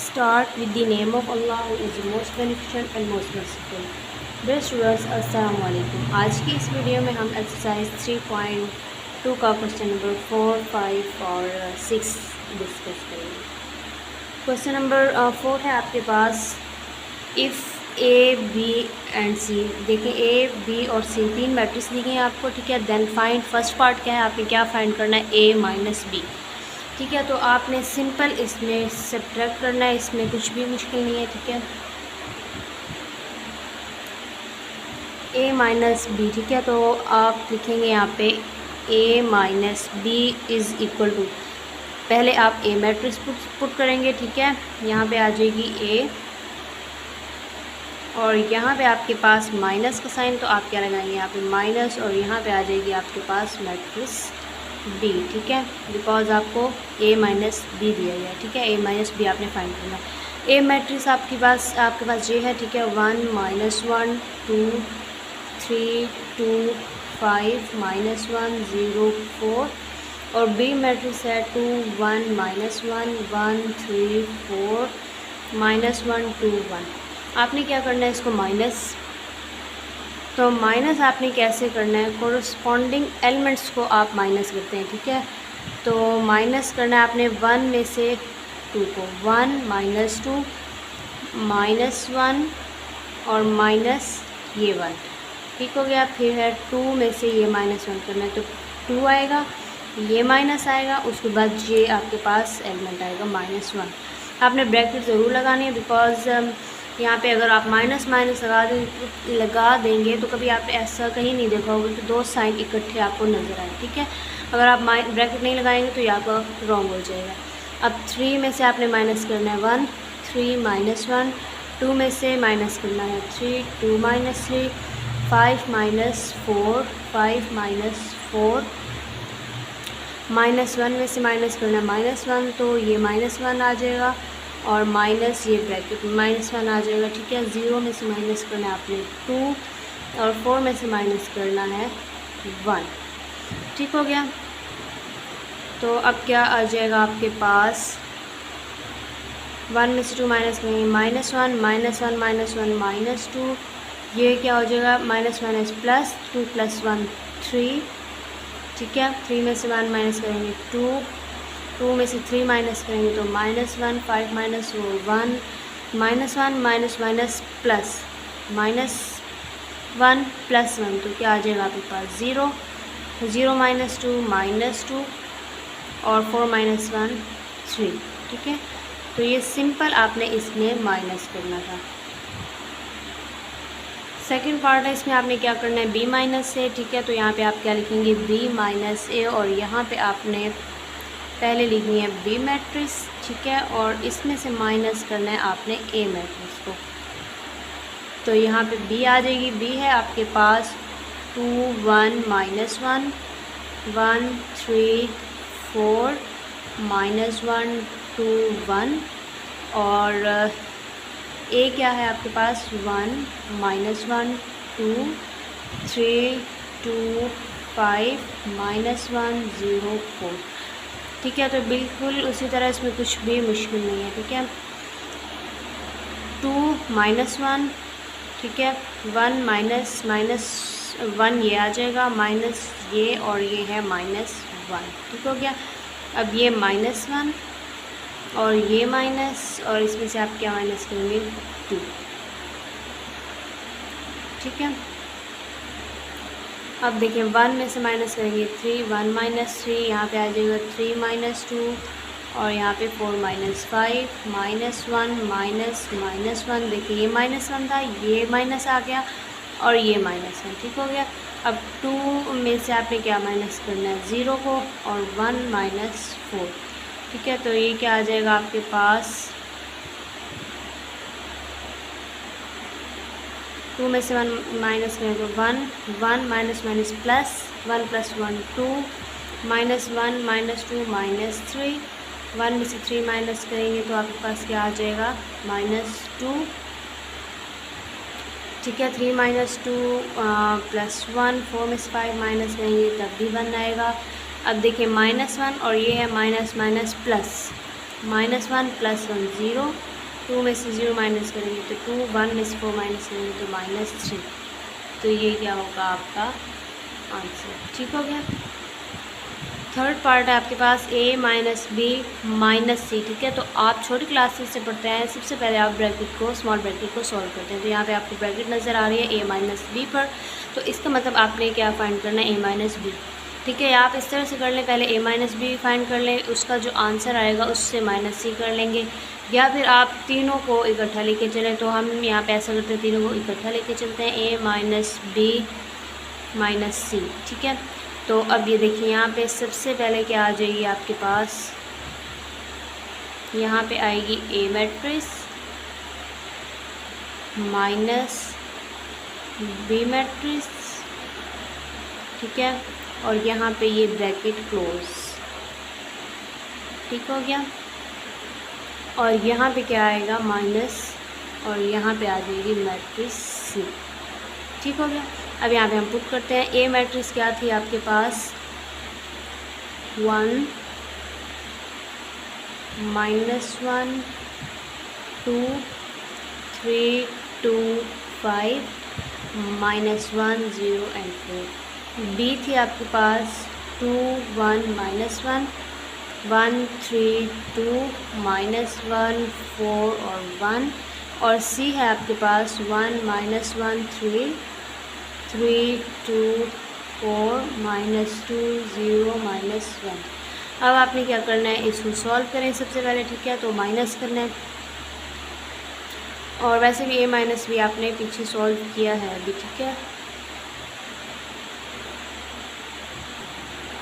start with the name of Allah who is the most beneficent and most merciful. Dear students, अस्सलाम वालेकुम। आज की इस video में हम एक्सरसाइज 3.2 का क्वेश्चन नंबर 4, 5 और 6 डिस्कस करेंगे। क्वेश्चन नंबर 4 है आपके पास, इफ़ ए बी एंड सी, देखें ए बी और सी तीन मैट्रिक्स दी गई हैं आपको, ठीक है। देन फाइंड, फर्स्ट पार्ट क्या है, आपने क्या फाइंड करना है, ए माइनस बी, ठीक है। तो आपने सिंपल इसमें सब्ट्रैक्ट करना है, इसमें कुछ भी मुश्किल नहीं है, ठीक है। ए माइनस बी, ठीक है। तो आप लिखेंगे यहाँ पे A minus B is equal to, पहले आप ए मैट्रिक्स पुट करेंगे, ठीक है। यहाँ पे आ जाएगी ए और यहाँ पे आपके पास माइनस का साइन, तो आप क्या लगाएंगे यहाँ पे माइनस, और यहाँ पे आ जाएगी आपके पास मैट्रिक्स बी, ठीक है, बिकॉज आपको ए माइनस बी दिया गया है, ठीक है। ए माइनस बी आपने फाइंड करना है। ए मैट्रिक्स आपके पास ये है, ठीक है, 1 -1 2 3 2 5 -1 0 4, और बी मैट्रिक्स है 2 1 -1 1 3 4 -1 2 1। आपने क्या करना है, इसको माइनस, तो माइनस आपने कैसे करना है, कोरस्पॉन्डिंग एलिमेंट्स को आप माइनस करते हैं, ठीक है। तो माइनस करना है आपने 1 में से 2 को, 1 -2 -1 और माइनस ये 1, ठीक हो गया। फिर है 2 में से ये -1 करना है, तो 2 आएगा, ये माइनस आएगा, उसके बाद ये आपके पास एलिमेंट आएगा -1। आपने ब्रैकेट ज़रूर लगानी है, बिकॉज यहाँ पे अगर आप माइनस माइनस लगा देंगे तो कभी आप ऐसा कहीं नहीं देखा होगा कि दो साइन इकट्ठे आपको नज़र आए, ठीक है। अगर आप ब्रैकेट नहीं लगाएंगे तो यहाँ पर रॉन्ग हो जाएगा। अब 3 में से आपने माइनस करना है 1 3 -1, 2 में से माइनस करना है 3 2 -3, 5 -4 5 -4, -1 में से माइनस करना है -1, तो ये -1 आ जाएगा, और माइनस ये ब्रैकेट -1 आ जाएगा, ठीक है। 0 में से माइनस करना है आपने 2, और 4 में से माइनस करना है 1, ठीक हो गया। तो अब क्या आ जाएगा आपके पास, 1 में से 2 माइनस करेंगे -1 -1 -2, ये क्या हो जाएगा -1 प्लस 2 + 1 3, ठीक है। 3 में से 1 माइनस करेंगे 2 में से 3 माइनस करेंगे तो -1 5 -1 -1 माइनस प्लस -1 + 1, तो क्या आ जाएगा आपके पास 0 0 -2 और 4 -1 3, ठीक है। तो ये सिंपल आपने इसमें माइनस करना था। सेकंड पार्ट है, इसमें आपने क्या करना है, b माइनस ए, ठीक है। तो यहाँ पे आप क्या लिखेंगे b माइनस ए, और यहाँ पे आपने पहले लिखनी है बी मैट्रिक्स, ठीक है, और इसमें से माइनस करना है आपने ए मैट्रिक्स को। तो यहाँ पे बी आ जाएगी, बी है आपके पास 2 1 -1 1 3 4 -1 2 1, और ए क्या है आपके पास 1 -1 2 3 2 5 -1 0 4, ठीक है। तो बिल्कुल उसी तरह इसमें कुछ भी मुश्किल नहीं है, ठीक है। 2 -1, ठीक है, 1 -1 ये आ जाएगा, माइनस ये, और ये है -1, ठीक हो गया। अब ये -1 और ये माइनस, और इसमें से आप क्या माइनस करेंगे 2, ठीक है। अब देखिए 1 में से माइनस करेंगे 3 1 -3, यहाँ पे आ जाएगा 3 -2, और यहाँ पे 4 -5 -1 देखिए ये -1 था, ये माइनस आ गया, और ये -1, ठीक हो गया। अब 2 में से आपने क्या माइनस करना है 0 को, और 1 -4, ठीक है। तो ये क्या आ जाएगा आपके पास, 2 में से 1 माइनस करें तो 1 1 माइनस प्लस 1 + 1 2 -1 -2 -3, 1 में से 3 माइनस करेंगे तो आपके पास क्या आ जाएगा -2, ठीक है। 3 -2 + 1, 4 में से 5 माइनस करेंगे तब भी 1 आएगा। अब देखिए -1 और ये है माइनस प्लस, -1 + 1 0, 2 में से 0 माइनस करेंगे तो 2, 1 में से 4 माइनस करेंगे तो -3। तो ये क्या होगा आपका आंसर। ठीक हो गया। थर्ड पार्ट है आपके पास a माइनस बी माइनस सी। ठीक है, तो आप छोटी क्लासेस से पढ़ते हैं, सबसे पहले आप ब्रैकेट को, स्मॉल ब्रैकेट को सॉल्व करते हैं। तो यहाँ पे आपको ब्रैकेट नज़र आ रही है a माइनस बी पर, तो इसका मतलब आपने क्या फाइंड करना है, a माइनस बी। ठीक है, आप इस तरह से कर लें, पहले a माइनस बी फाइंड कर लें, उसका जो आंसर आएगा उससे माइनस सी कर लेंगे, या फिर आप तीनों को इकट्ठा लेके चलें। तो हम यहाँ पे ऐसा करते हैं, तीनों को इकट्ठा लेके चलते हैं, a माइनस बी माइनस सी। ठीक है, तो अब ये देखिए यहाँ पे सबसे पहले क्या आ जाएगी आपके पास, यहाँ पे आएगी a matrix minus B matrix. ठीक है, और यहाँ पे ये ब्रैकेट क्लोज। ठीक हो गया, और यहाँ पे क्या आएगा माइनस, और यहाँ पे आ जाएगी मैट्रिक्स सी। ठीक हो गया। अब यहाँ पे हम पुट करते हैं, ए मैट्रिक्स क्या थी आपके पास, 1 -1 2 3 2 5 -1 0 एंड 4। बी थी आपके पास 2 1 -1 1 3 2 -1 4 और 1, और सी है आपके पास 1 -1 3 3 2 4 -2 0 -1। अब आपने क्या करना है, इसको सॉल्व करें सबसे पहले। ठीक है, तो माइनस करना है, और वैसे भी a माइनस बी आपने पीछे सॉल्व किया है अभी। ठीक है,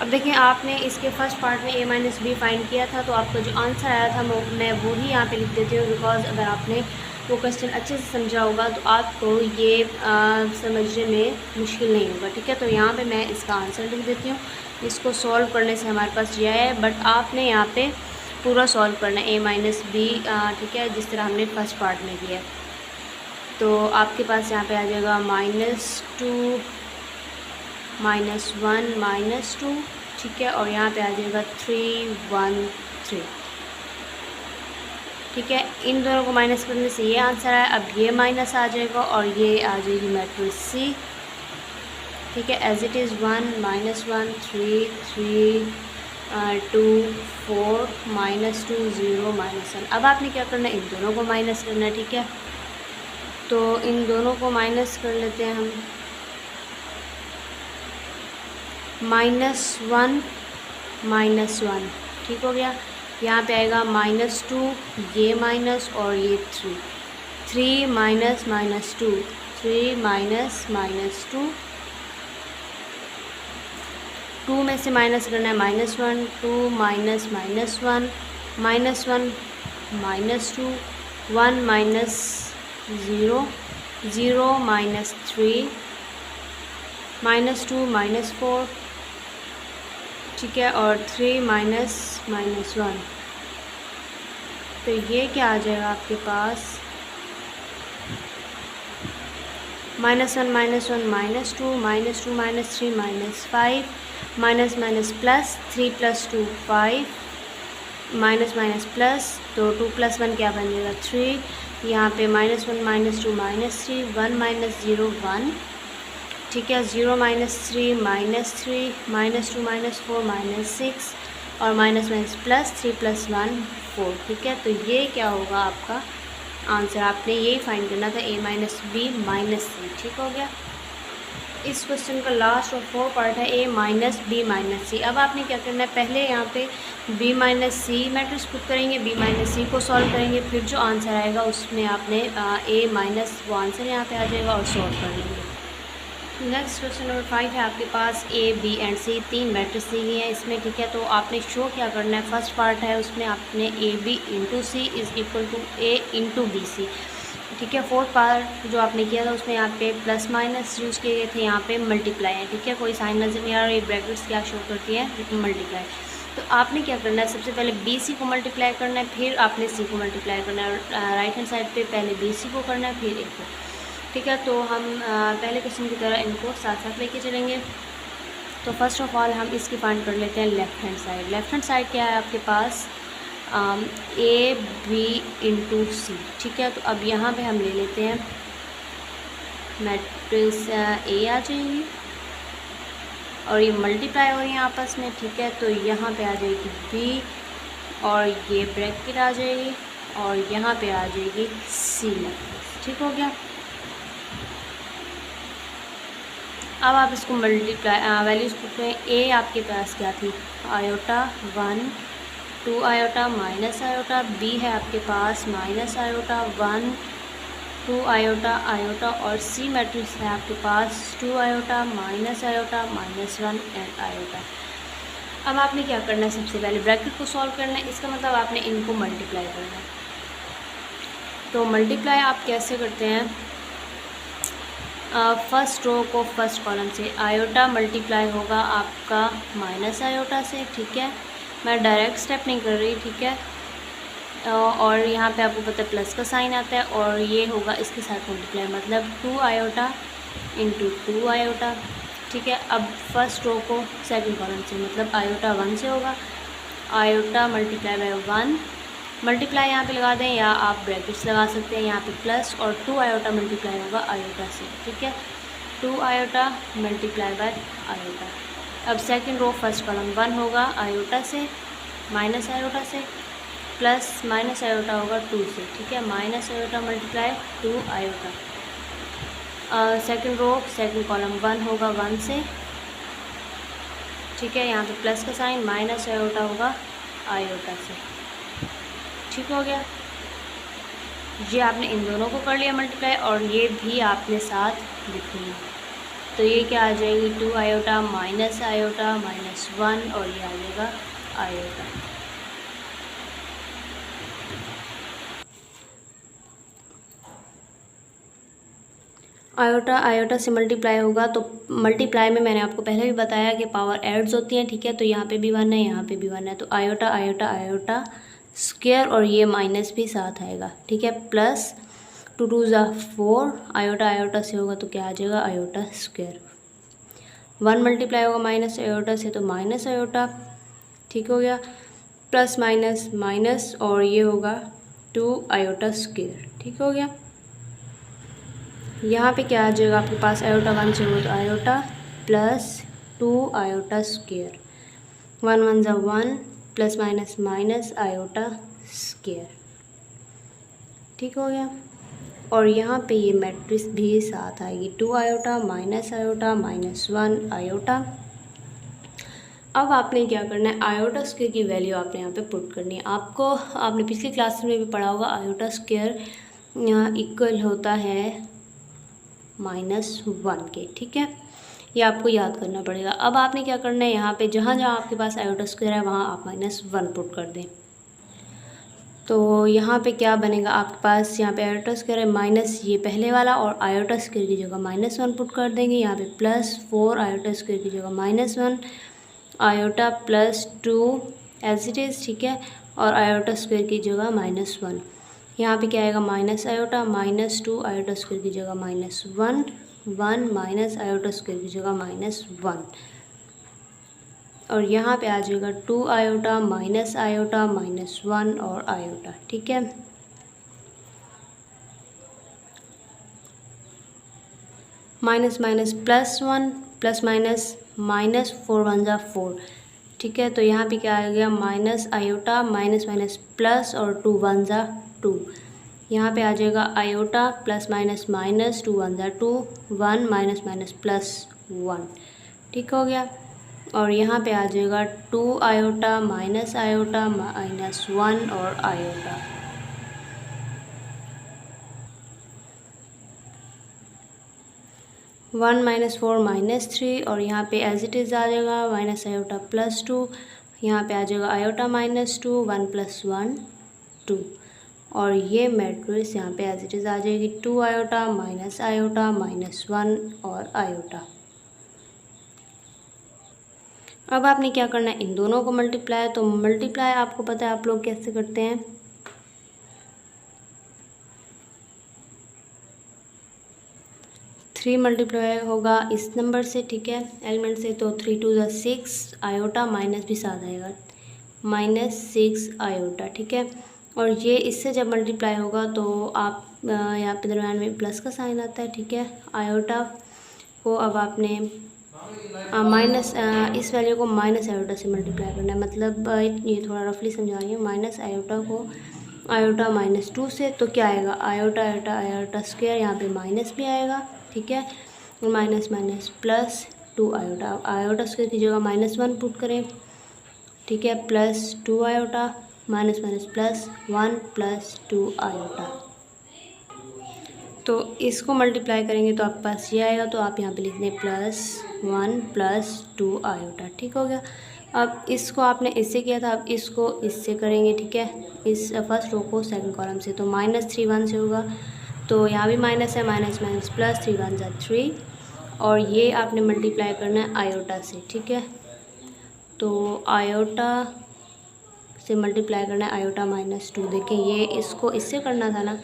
अब देखिए आपने इसके फर्स्ट पार्ट में a माइनस बी फाइंड किया था, तो आपका जो आंसर आया था मैं वो ही यहाँ पे लिख देती हूँ, बिकॉज अगर आपने वो क्वेश्चन अच्छे से समझा होगा तो आपको ये समझने में मुश्किल नहीं होगा। ठीक है, तो यहाँ पे मैं इसका आंसर लिख देती हूँ। इसको सॉल्व करने से हमारे पास ये है, बट आपने यहाँ पे पूरा सॉल्व करना है a माइनस बी। ठीक है, जिस तरह हमने फर्स्ट पार्ट में किया। तो आपके पास यहाँ पे आ जाएगा -2 -1 -2। ठीक है, और यहाँ पे आ जाएगा 3 1 3। ठीक है, इन दोनों को माइनस करने से ये आंसर है। अब ये माइनस आ जाएगा और ये आ जाएगी मैट्रिक्स सी। ठीक है, एज इट इज़ 1 -1 3 3 2 4 -2 0 -1। अब आपने क्या करना है, इन दोनों को माइनस करना है। ठीक है, तो इन दोनों को माइनस कर लेते हैं हम, -1 -1। ठीक हो गया, यहाँ पे आएगा -2, ये माइनस और ये 3 3 -2 3 -2। 2 में से माइनस करना है, -1 2 -1 -1 -2 1 -0 0 -3 -2 -4। ठीक है, और 3 -1। तो ये क्या आ जाएगा आपके पास, -1 -1 -2 -2 -3 -5 प्लस 3 + 2 5 प्लस, तो 2 + 1 क्या बन जाएगा 3। यहाँ पे -1 -2 -3 1 -0 1। ठीक है, 0 -3 -3 -2 -4 -6 और प्लस 3 + 1 4। ठीक है, तो ये क्या होगा आपका आंसर। आपने यही फाइंड करना था, a माइनस बी माइनस सी। ठीक हो गया। इस क्वेश्चन का लास्ट और 4 पार्ट है, a minus B minus C. अब आपने क्या करना है, पहले यहाँ पे b minus C matrix put करेंगे, b माइनस सी को सॉल्व करेंगे, फिर जो आंसर आएगा उसमें आपने a माइनस वो आंसर यहाँ पे आ जाएगा और सॉल्व कर लेंगे। नेक्स्ट क्वेश्चन नंबर 5 है आपके पास, a b and c 3 matrix दी गई है इसमें। ठीक है, तो आपने शो क्या करना है, फर्स्ट पार्ट है उसमें आपने a b into C is equal to a into B C. ठीक है, फोर्थ पार्ट जो आपने किया था उसमें यहाँ पे प्लस माइनस यूज़ किए गए थे, यहाँ पे मल्टीप्लाई है। ठीक है, कोई साइन नज़र नहीं आ रहा, ये ब्रैकेट्स क्या शो करती है, मल्टीप्लाई। तो आपने क्या करना है, सबसे पहले बी सी को मल्टीप्लाई करना है, फिर आपने सी को मल्टीप्लाई करना है। राइट हैंड साइड पे पहले बी सी को करना है, फिर ए को। ठीक है, तो हम पहले क्वेश्चन की तरह इनको साथ साथ लेके चलेंगे। तो फर्स्ट ऑफ ऑल हम इसकी फाइंड कर लेते हैं left hand side. Left hand side क्या है आपके पास, ए बी इंटू सी, ठीक है। तो अब यहाँ पे हम ले लेते हैं मैट्रिक्स ए आ जाएगी और ये मल्टीप्लाई हो रही है आपस में, ठीक है। तो यहाँ पे आ जाएगी बी और ये ब्रैकेट आ जाएगी और यहाँ पे आ जाएगी सी मैट्रिक्स, ठीक हो गया। अब आप इसको मल्टीप्लाई वैल्यूज पुट करें। ए आपके पास क्या थी, iota 1 2 iota minus iota, B है आपके पास माइनस आयोटा 1 2 आयोटा आयोटा, और सी मैट्रिक्स है आपके पास 2 आयोटा माइनस -1 एंड आयोटा। अब आपने क्या करना है, सबसे पहले ब्रैकेट को सॉल्व करना है, इसका मतलब आपने इनको मल्टीप्लाई करना है। तो मल्टीप्लाई आप कैसे करते हैं, फर्स्ट रो को फर्स्ट कॉलम से, आयोटा मल्टीप्लाई होगा आपका माइनस आयोटा से, ठीक है। मैं डायरेक्ट स्टेप नहीं कर रही, ठीक है। और यहाँ पे आपको पता है प्लस का साइन आता है और ये होगा इसके साथ मल्टीप्लाई, मतलब 2 आयोटा इंटू 2 आयोटा, ठीक है। अब फर्स्ट रो को सेकंड कॉलम से, मतलब आयोटा 1 से होगा, आयोटा मल्टीप्लाई बाय 1, मल्टीप्लाई यहाँ पे लगा दें या आप ब्रैकेट्स लगा सकते हैं यहाँ पे प्लस, और 2 आयोटा मल्टीप्लाई होगा आयोटा से, ठीक है। 2 आयोटा मल्टीप्लाई बाय आयोटा। अब सेकंड रो फर्स्ट कॉलम 1 होगा आयोटा से माइनस आयोटा से, प्लस माइनस आयोटा होगा 2 से, ठीक है। Minus iota multiply 2 iota. Second row second column 1 होगा 1 से, ठीक है। यहाँ पे प्लस का साइन, माइनस आयोटा होगा आयोटा से, ठीक हो गया। ये आपने इन दोनों को कर लिया मल्टीप्लाई और ये भी आपने साथ लिखनी है। तो ये क्या आ जाएगी 2 आयोटा -1 और ये आ जाएगा आयोटा। आयोटा आयोटा से मल्टीप्लाई होगा, तो मल्टीप्लाई में मैंने आपको पहले भी बताया कि पावर एड्स होती हैं, ठीक है। तो यहाँ पे भी 1 है, यहाँ पे भी 1 है, तो आयोटा आयोटा आयोटा स्क्वायर और ये माइनस भी साथ आएगा, ठीक है। प्लस 2 2 ज़ा 4, आयोटा आयोटा से होगा तो क्या आ जाएगा आयोटा स्क्वायर। 1 मल्टीप्लाई होगा माइनस आयोटा से तो माइनस आयोटा, ठीक हो गया। प्लस माइनस माइनस और ये होगा 2 आयोटा स्क्वायर, ठीक हो गया। यहाँ पे क्या आ जाएगा आपके पास, आयोटा 1 से होगा तो आयोटा प्लस 2 आयोटा स्क्वायर, 1 1 ज़ा 1 plus minus minus iota square, ठीक हो गया। और यहाँ पे ये मैट्रिक्स भी साथ आएगी 2 आयोटा -1 आयोटा। अब आपने क्या करना है, आयोटा स्क्वायर की वैल्यू आपने यहाँ पे पुट करनी है। आपने पिछली क्लास में भी पढ़ा होगा, आयोटा स्क्वायर इक्वल होता है -1 के, ठीक है। ये आपको याद करना पड़ेगा। अब आपने क्या करना है, यहाँ पे जहाँ जहाँ आपके पास आयोटा स्क्वायर है वहाँ आप -1 पुट कर दें। तो यहाँ पे क्या बनेगा आपके पास, यहाँ पे आयोटा स्क्वायर है माइनस ये पहले वाला और आयोटा स्क्वायर की जगह -1 पुट कर देंगे। यहाँ पे +4 आयोटा स्क्वायर की जगह -1 आयोटा +2 एज इट इज़, ठीक है। और आयोटा स्क्वायर की जगह -1, यहाँ पे क्या आएगा माइनस आयोटा -2 आयोटा स्क्वायर की जगह -1 1 माइनस आयोटा स्क्वायर की जगह -1, और यहाँ पे आ जाएगा 2 आयोटा माइनस आयोटा -1 और आयोटा, ठीक है। माइनस माइनस +1 प्लस माइनस -4 1 ज़ा 4, ठीक है। तो यहाँ पे क्या आ गया minus iota minus minus plus और 2 1 ज़ा 2, यहाँ पे आ जाएगा आयोटा प्लस माइनस माइनस 2 1 ज़ा 2 1 माइनस माइनस +1, ठीक हो गया। और यहाँ पे आ जाएगा 2 आयोटा -1 और आयोटा। वन -4 -3 और यहाँ पे एज इट इज़ आ जाएगा माइनस आयोटा +2, यहाँ पे आ जाएगा आयोटा -2 1 + 1 2, और ये मैट्रिक्स यहाँ पे एज इट इज़ आ जाएगी 2 आयोटा -1 और आयोटा। अब आपने क्या करना है, इन दोनों को मल्टीप्लाई, तो मल्टीप्लाई आपको पता है आप लोग कैसे करते हैं, थ्री मल्टीप्लाई होगा इस नंबर से, ठीक है, एलिमेंट से, तो 3 2 ज़ा 6 आयोटा माइनस भी साथ आएगा -6 आयोटा, ठीक है। और ये इससे जब मल्टीप्लाई होगा तो आप यहाँ पे दरम्यान में प्लस का साइन आता है, ठीक है। आयोटा को अब आपने माइनस इस वैल्यू को माइनस आयोटा से मल्टीप्लाई करना है, मतलब ये थोड़ा रफली समझा रही हूँ। माइनस आयोटा को आयोटा -2 से, तो क्या आएगा, आयोटा आयोटा आयोटा स्क्वायर, यहाँ पे माइनस भी आएगा, ठीक है। Minus minus +2 iota, iota square की जगह -1 पुट करें, ठीक है, +2 आयोटा, माइनस माइनस +1 +2 आयोटा। तो इसको मल्टीप्लाई करेंगे तो आपके पास ये आएगा, तो आप यहाँ पे लिख दें +1 +2 आयोटा, ठीक हो गया। अब इसको आपने इससे किया था, अब इसको इससे करेंगे, ठीक है, इस फर्स्ट रो को सेकंड कॉलम से। तो -3 1 से होगा, तो यहाँ भी माइनस है, माइनस माइनस प्लस, 3 1 ज़ा 3, और ये आपने मल्टीप्लाई करना है आयोटा से, ठीक है। तो आयोटा से मल्टीप्लाई करना है आयोटा -2। देखें ये इसको इससे करना था ना,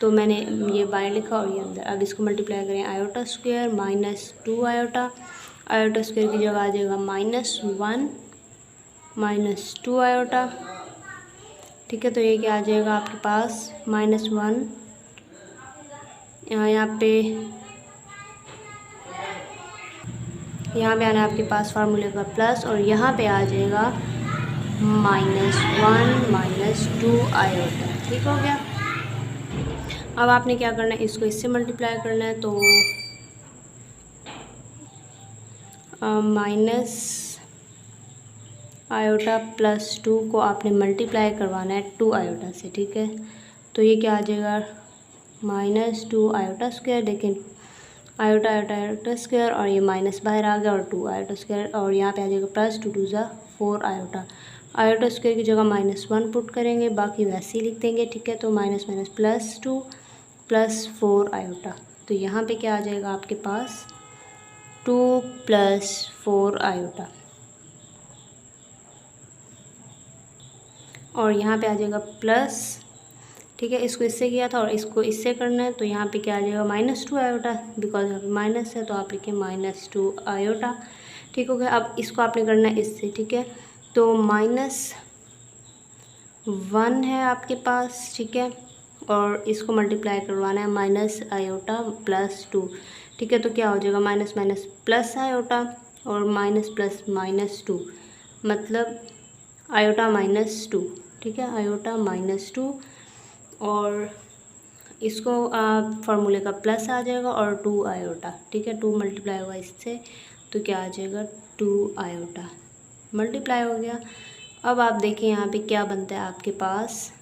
तो मैंने ये बाहर लिखा और ये अंदर। अब इसको मल्टीप्लाई करें, iota square -2 iota, iota square की जगह आ जाएगा -1 -2 आयोटा, ठीक है। तो ये क्या आ जाएगा आपके पास -1, यहाँ पे आना आपके पास फार्मूले का प्लस, और यहाँ पे आ जाएगा -1 -2 आयोटा, ठीक हो गया। अब आपने क्या करना है, इसको इससे मल्टीप्लाई करना है, तो माइनस आयोटा +2 को आपने मल्टीप्लाई करवाना है 2 आयोटा से, ठीक है। तो ये क्या आ जाएगा, -2 आयोटा स्क्वायर, देखें आयोटा आयोटा आयोटा स्क्वायर, और ये माइनस बाहर आ गया, और 2 आयोटा स्क्वायर, और यहाँ पे आ जाएगा +2 2 ज़ा 4 आयोटा। आयोटा स्क्वायर की जगह -1 पुट करेंगे, बाकी वैसे ही लिख देंगे, ठीक है। तो माइनस माइनस +2 +4 आयोटा, तो यहाँ पे क्या आ जाएगा आपके पास 2 + 4 आयोटा, और यहाँ पे आ जाएगा प्लस, ठीक है। इसको इससे किया था और इसको इससे करना है, तो यहाँ पे क्या आ जाएगा -2 आयोटा, बिकॉज यहाँ पे माइनस है, तो आप लिखें -2 आयोटा, ठीक हो गया। अब इसको आपने करना है इससे, ठीक है। तो -1 है आपके पास, ठीक है, और इसको मल्टीप्लाई करवाना है माइनस आयोटा +2, ठीक है। तो क्या हो जाएगा, माइनस माइनस प्लस आयोटा, और माइनस प्लस -2, मतलब आयोटा -2, ठीक है, आयोटा -2, और इसको फार्मूले का प्लस आ जाएगा, और 2 आयोटा, ठीक है। 2 मल्टीप्लाई होगा इससे, तो क्या आ जाएगा 2 आयोटा, मल्टीप्लाई हो गया। अब आप देखिए यहाँ पे क्या बनता है आपके पास,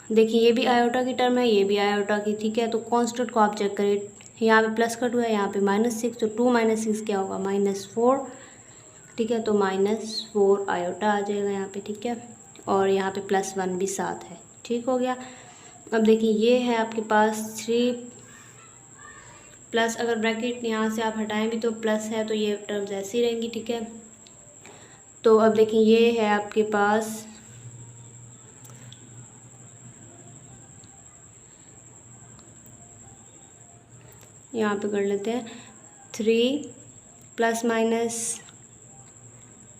देखिए ये भी आयोटा की टर्म है, ये भी आयोटा की, ठीक है। तो कांस्टेंट को आप चेक करें, यहाँ पे प्लस कट हुआ है, यहाँ पे -6, तो 2 - 6 क्या होगा, -4, ठीक है। तो -4 आयोटा आ जाएगा यहाँ पे, ठीक है, और यहाँ पे +1 भी साथ है, ठीक हो गया। अब देखिए ये है आपके पास 3 प्लस, अगर ब्रैकेट यहाँ से आप हटाएं भी तो प्लस है, तो ये टर्म्स ऐसी ही रहेंगी, ठीक है। तो अब देखिए ये है आपके पास यहाँ पे कर लेते हैं 3 प्लस माइनस,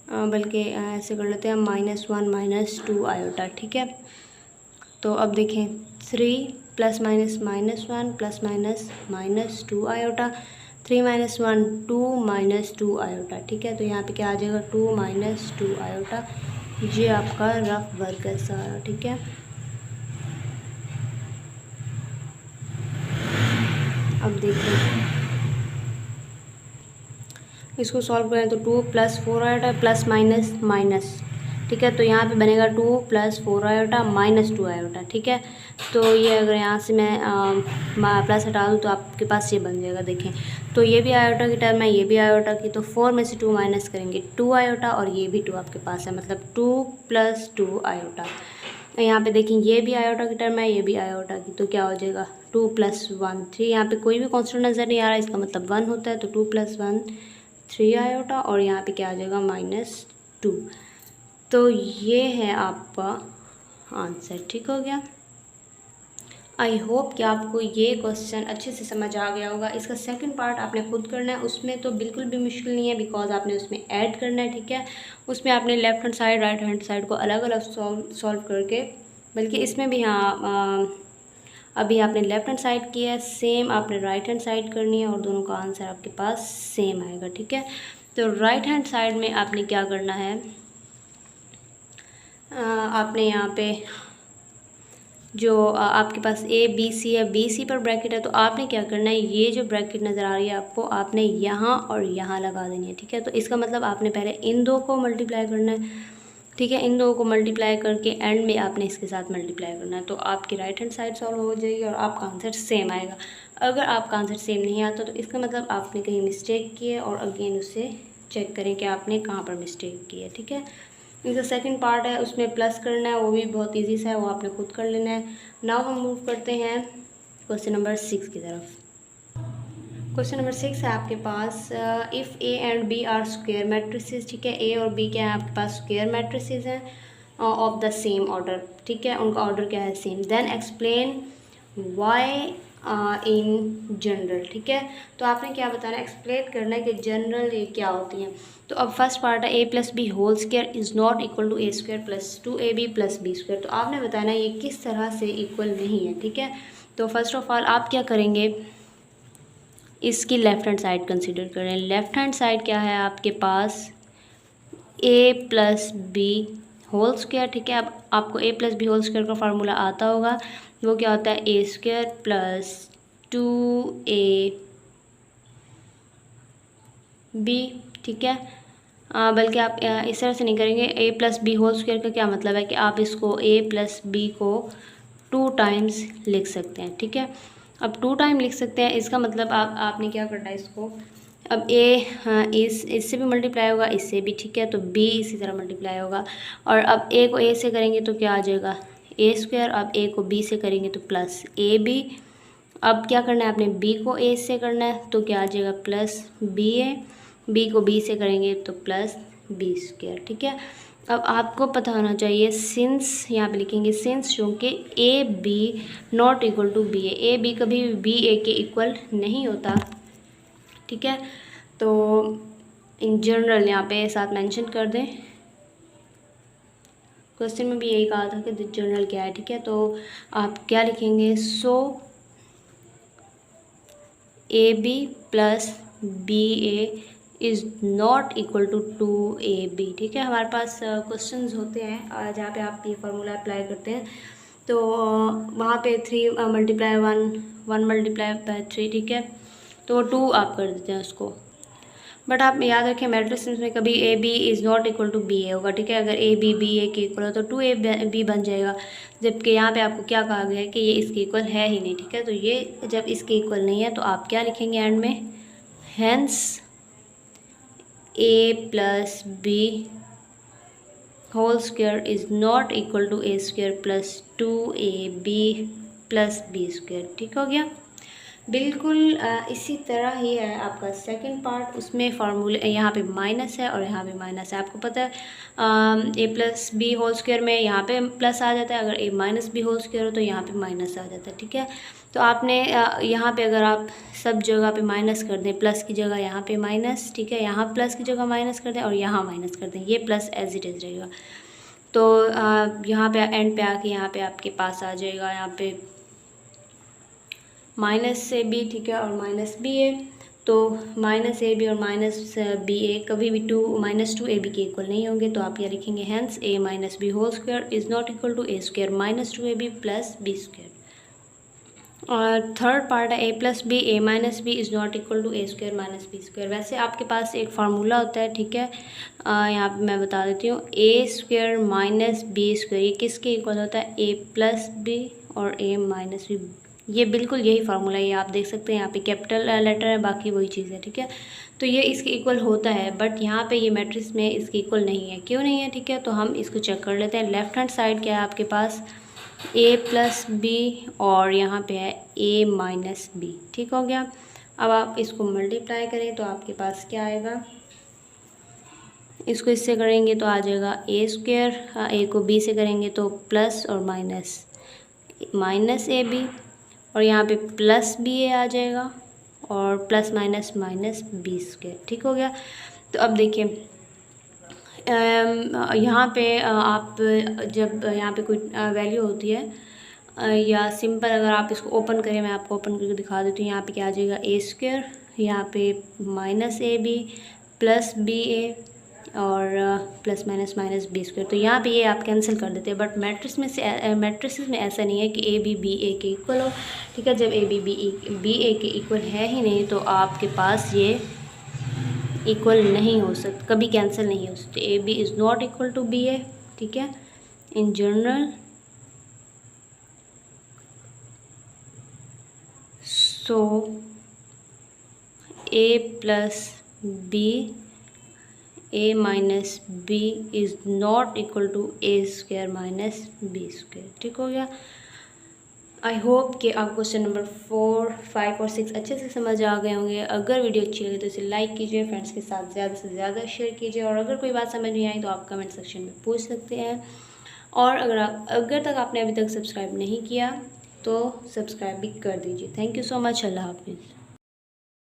बल्कि ऐसे कर लेते हैं -1 -2 आयोटा, ठीक है। तो अब देखें 3 + -1 + -2 आयोटा, 3 - 1 2 - 2 आयोटा, ठीक है। तो यहाँ पे क्या आ जाएगा 2 - 2 आयोटा, ये आपका रफ वर्क है सारा, ठीक है। अब देखिए इसको सॉल्व करें तो 2 + 4 आयोटा प्लस माइनस माइनस, ठीक है। तो यहाँ पे बनेगा 2 + 4 आयोटा -2 आयोटा, ठीक है। तो ये अगर यहाँ से मैं प्लस हटा दूँ तो आपके पास ये बन जाएगा, देखें। तो ये भी आयोटा की टर्म है, ये भी आयोटा की, तो 4 में से 2 माइनस करेंगे 2 आयोटा, और ये भी 2 आपके पास है, मतलब 2 + 2 आयोटा। यहाँ पे देखें ये भी आयोटा की टर्म है, ये भी आयोटा की, तो क्या हो जाएगा 2 + 1 3, यहाँ पे कोई भी कॉन्स्टेंट नज़र नहीं आ रहा है, इसका मतलब 1 होता है, तो 2 + 1 3 आयोटा, और यहाँ पे क्या आ जाएगा -2। तो ये है आपका आंसर, ठीक हो गया। आई होप कि आपको ये क्वेश्चन अच्छे से समझ आ गया होगा। इसका सेकंड पार्ट आपने खुद करना है, उसमें तो बिल्कुल भी मुश्किल नहीं है, बिकॉज आपने उसमें ऐड करना है, ठीक है। उसमें आपने left hand side right hand side को अलग अलग सॉल्व करके, बल्कि इसमें भी हाँ अभी आपने लेफ़्ट हैंड साइड किया है, सेम आपने राइट हैंड साइड करनी है और दोनों का आंसर आपके पास सेम आएगा, ठीक है। तो राइट हैंड साइड में आपने क्या करना है, आपने यहाँ पे जो आपके पास ए बी सी है, बी सी पर ब्रैकेट है, तो आपने क्या करना है, ये जो ब्रैकेट नज़र आ रही है आपको, आपने यहाँ और यहाँ लगा देनी है, ठीक है। तो इसका मतलब आपने पहले इन दो को मल्टीप्लाई करना है, ठीक है। इन दो को मल्टीप्लाई करके एंड में आपने इसके साथ मल्टीप्लाई करना है, तो आपकी राइट हैंड साइड सॉल्व हो जाएगी और आपका आंसर सेम आएगा। अगर आपका आंसर सेम नहीं आता तो इसका मतलब आपने कहीं मिस्टेक की है और अगेन उसे चेक करें कि आपने कहाँ पर मिस्टेक की है, ठीक है। इसका सेकंड पार्ट है, उसमें प्लस करना है, वो भी बहुत इजी सा है, वो आपने खुद कर लेना है। नाउ हम मूव करते हैं क्वेश्चन नंबर 6 की तरफ। क्वेश्चन नंबर 6 है आपके पास, if A and B are square matrices, ठीक है। ए और बी क्या है आपके पास, स्क्वायर मैट्रिसेस हैं ऑफ द सेम ऑर्डर, ठीक है। उनका ऑर्डर क्या है, same. Then explain why in general, ठीक है। तो आपने क्या बताना है, एक्सप्लेन करना है कि जनरल ये क्या होती हैं। तो अब फर्स्ट पार्ट है, A plus B whole square is not equal to A square plus 2ab plus B square. तो आपने बताना है ये किस तरह से इक्वल नहीं है, ठीक है। तो फर्स्ट ऑफ ऑल आप क्या करेंगे, इसकी लेफ़्ट हैंड साइड कंसिडर करें। लेफ़्ट हैंड साइड क्या है आपके पास, ए प्लस बी होल स्क्वायर, ठीक है। अब आपको ए प्लस बी होल स्क्वायर का फार्मूला आता होगा, वो क्या होता है, ए स्क्वायर प्लस 2ab, ठीक है। बल्कि आप इस तरह से नहीं करेंगे, ए प्लस बी होल स्क्वायर का क्या मतलब है कि आप इसको ए प्लस बी को 2 टाइम्स लिख सकते हैं, ठीक है। अब 2 टाइम लिख सकते हैं, इसका मतलब आपने क्या करना है इसको, अब ए इससे भी मल्टीप्लाई होगा, इससे भी, ठीक है। तो बी इसी तरह मल्टीप्लाई होगा, और अब ए को ए से करेंगे तो क्या आ जाएगा, ए स्क्वायर। अब ए को बी से करेंगे तो प्लस ए बी। अब क्या करना है, आपने बी को ए से करना है तो क्या आ जाएगा, प्लस बी ए। बी को बी से करेंगे तो प्लस बी स्क्वायर, ठीक है। अब आपको पता होना चाहिए, सिंस यहाँ पे लिखेंगे सिंस, क्योंकि A B not equal to B A B कभी बी ए के इक्वल नहीं होता, ठीक है। तो इन जनरल यहाँ पे साथ मेंशन कर दें, क्वेश्चन में भी यही कहा था कि जनरल क्या है, ठीक है। तो आप क्या लिखेंगे, so A B plus B A is not equal to 2ab, ठीक है। हमारे पास क्वेश्चंस होते हैं जहाँ पे आप ये फार्मूला अप्लाई करते हैं, तो वहाँ पे 3 मल्टीप्लाई 1 मल्टीप्लाई बाय 3, ठीक है। तो 2 आप कर देते हैं उसको, बट आप याद रखें मैट्रिक्स में कभी A B is not equal to B A होगा, ठीक है। अगर ए बी ए के इक्वल हो तो 2ab बन जाएगा, जबकि यहाँ पे आपको क्या कहा गया है कि ये इसके इक्वल है ही नहीं, ठीक है। तो ये जब इसके इक्वल नहीं है तो आप क्या लिखेंगे एंड में, hence A plus B whole square is not equal to A square plus 2ab plus B square, ठीक हो गया। बिल्कुल इसी तरह ही है आपका सेकंड पार्ट, उसमें फार्मूले यहाँ पे माइनस है और यहाँ पे माइनस है। आपको पता है A plus B whole square में यहाँ पे प्लस आ जाता है, अगर ए माइनस बी होल स्क्वायर हो तो यहाँ पे माइनस आ जाता है, ठीक है। तो आपने यहाँ पे अगर आप सब जगह पे माइनस कर दें, प्लस की जगह यहाँ पे माइनस, ठीक है, यहाँ प्लस की जगह माइनस कर दें और यहाँ माइनस कर दें, ये प्लस एज इट इज़ रहेगा। तो यहाँ पे एंड पे आके यहाँ पे आपके पास आ जाएगा यहाँ पे माइनस से बी, ठीक है, और माइनस बी ए। तो माइनस ए बी और माइनस बी ए कभी भी माइनस 2ab के इक्वल नहीं होंगे, तो आप यह लिखेंगे hence A minus B whole square is not equal to A square minus 2ab plus B square. और थर्ड पार्ट है A plus B A minus B is not equal to A square minus B square. वैसे आपके पास एक formula होता है, ठीक है, यहाँ पे मैं बता देती हूँ, ए स्क्वायर माइनस बी स्क्वायर ये किसके इक्वल होता है, ए प्लस बी और ए माइनस बी, ये बिल्कुल यही फार्मूला है, ये आप देख सकते हैं यहाँ पे कैपिटल लेटर है, बाकी वही चीज़ है, ठीक है। तो ये इसके इक्वल होता है, बट यहाँ पे ये मैट्रिक्स में इसके इक्वल नहीं है, क्यों नहीं है, ठीक है। तो हम इसको चेक कर लेते हैं। लेफ्ट हैंड साइड क्या है आपके पास, ए प्लस बी और यहाँ पे है ए माइनस बी, ठीक हो गया। अब आप इसको मल्टीप्लाई करें तो आपके पास क्या आएगा, इसको इससे करेंगे तो आ जाएगा ए स्क्वायर, ए को बी से करेंगे तो प्लस और माइनस माइनस ए बी और यहाँ पे प्लस बी ए आ जाएगा और plus minus minus B square. ठीक हो गया। तो अब देखिए यहाँ पे आप जब यहाँ पे कोई वैल्यू होती है या सिंपल अगर आप इसको ओपन करें, मैं आपको ओपन करके दिखा देती हूँ। यहाँ पे क्या आ जाएगा ए स्क्वायर, यहाँ पे minus A B plus B A और plus minus minus B square. तो यहाँ पे ये आप कैंसिल कर देते हैं, बट मैट्रिक्स में ऐसा नहीं है कि ए बी बी ए के इक्वल हो। ठीक है, जब ए बी बी ए के इक्वल है ही नहीं तो आपके पास ये इक्वल नहीं हो सकता, कभी कैंसिल नहीं हो सकते। A B is not equal to B A. ठीक है, in general so A plus B A minus B is not equal to A square minus B square. ठीक हो गया। आई होप कि आप क्वेश्चन नंबर 4, 5 और 6 अच्छे से समझ आ गए होंगे। अगर वीडियो अच्छी लगे तो इसे लाइक कीजिए, फ्रेंड्स के साथ ज़्यादा से ज़्यादा शेयर कीजिए, और अगर कोई बात समझ नहीं आई तो आप कमेंट सेक्शन में पूछ सकते हैं। और अगर तक आपने अभी तक सब्सक्राइब नहीं किया तो सब्सक्राइब भी कर दीजिए। Thank you so much. अल्लाह हाफिज़।